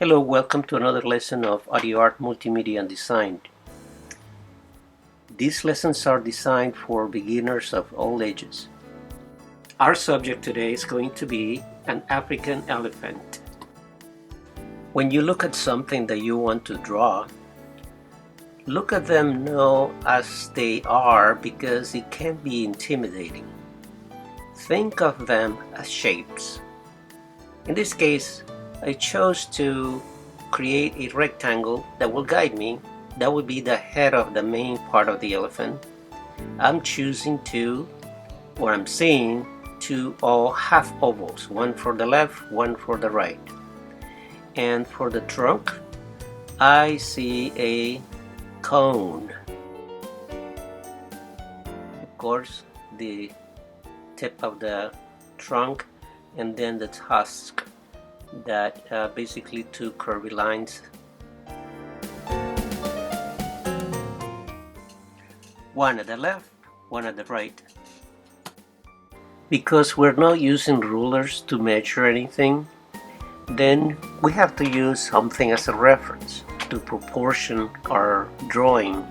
Hello, welcome to another lesson of AriART Multimedia and Design. These lessons are designed for beginners of all ages. Our subject today is going to be an African elephant. When you look at something that you want to draw, look at them now as they are because it can be intimidating. Think of them as shapes. In this case, I chose to create a rectangle that will guide me. That would be the head of the main part of the elephant. I'm choosing two, or I'm seeing two all half ovals, one for the left, one for the right. And for the trunk, I see a cone. Of course, the tip of the trunk and then the tusk that basically two curvy lines. One at the left, one at the right. Because we're not using rulers to measure anything, then we have to use something as a reference to proportion our drawing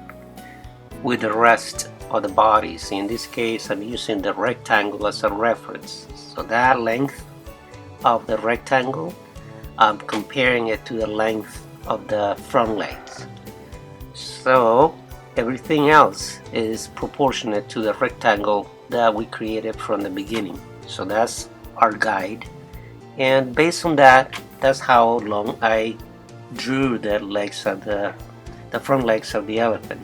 with the rest of the bodies. In this case, I'm using the rectangle as a reference. So that length of the rectangle, I'm comparing it to the length of the front legs. So everything else is proportionate to the rectangle that we created from the beginning. So that's our guide, and based on that, that's how long I drew the legs of the front legs of the elephant.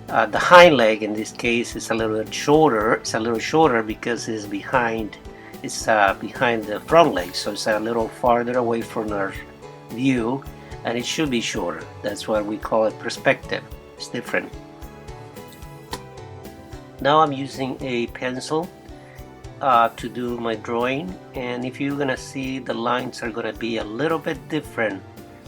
The hind leg in this case is a little bit shorter. It's a little shorter because it's behind the front leg, so it's a little farther away from our view, and it should be shorter. That's what we call it perspective. It's different. Now I'm using a pencil to do my drawing, and if you're gonna see, the lines are gonna be a little bit different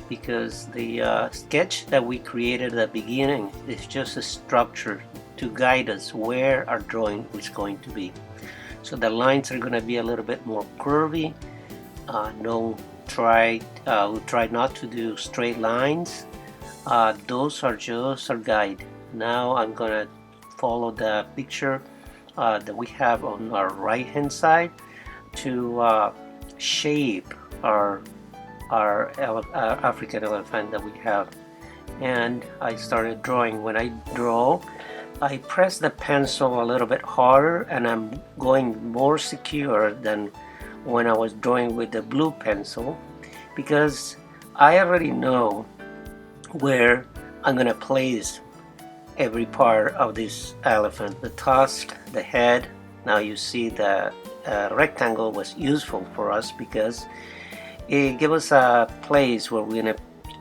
because the sketch that we created at the beginning is just a structure to guide us where our drawing is going to be. So the lines are going to be a little bit more curvy. We'll try not to do straight lines. Those are just our guide. Now I'm going to follow the picture that we have on our right hand side to shape our African elephant that we have. And I started drawing. When I draw, I press the pencil a little bit harder, and I'm going more secure than when I was drawing with the blue pencil, because I already know where I'm gonna place every part of this elephant. The tusk, the head. Now you see the rectangle was useful for us because it gives us a place where we're gonna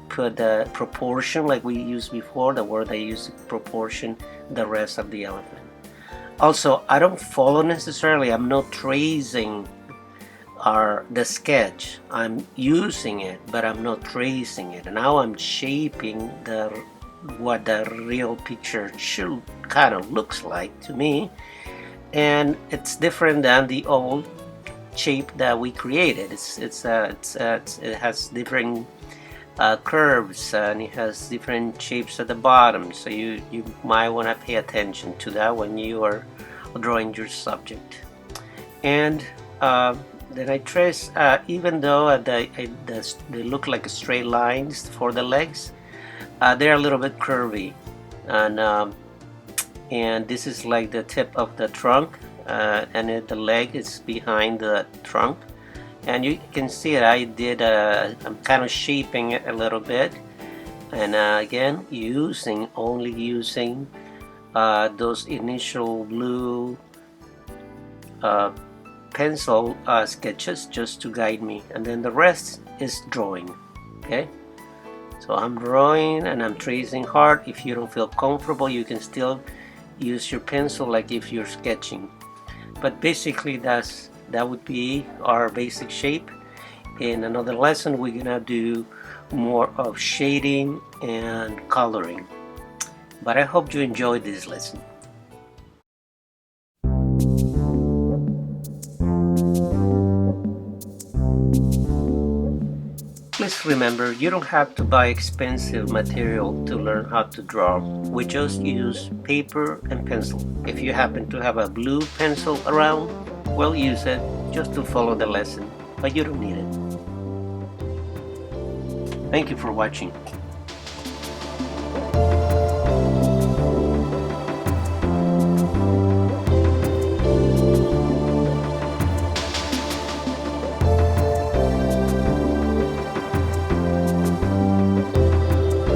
put the proportion, like we used before, the word I used, proportion, the rest of the elephant. Also, I don't follow necessarily, I'm not tracing the sketch. I'm using it, but I'm not tracing it. And now I'm shaping what the real picture should kind of looks like to me, and it's different than the old shape that we created. It has different curves, and it has different shapes at the bottom, so you might want to pay attention to that when you are drawing your subject. And then I trace, even though they look like straight lines for the legs, they're a little bit curvy, and this is like the tip of the trunk, and the leg is behind the trunk. And you can see it, I'm kind of shaping it a little bit, and again only using those initial blue pencil sketches just to guide me, and then the rest is drawing. Okay, so I'm drawing and I'm tracing hard. If you don't feel comfortable, you can still use your pencil like if you're sketching, but basically that would be our basic shape. In another lesson, we're gonna do more of shading and coloring. But I hope you enjoyed this lesson. Always remember, you don't have to buy expensive material to learn how to draw. We just use paper and pencil. If you happen to have a blue pencil around, well, use it just to follow the lesson, but you don't need it. Thank you for watching.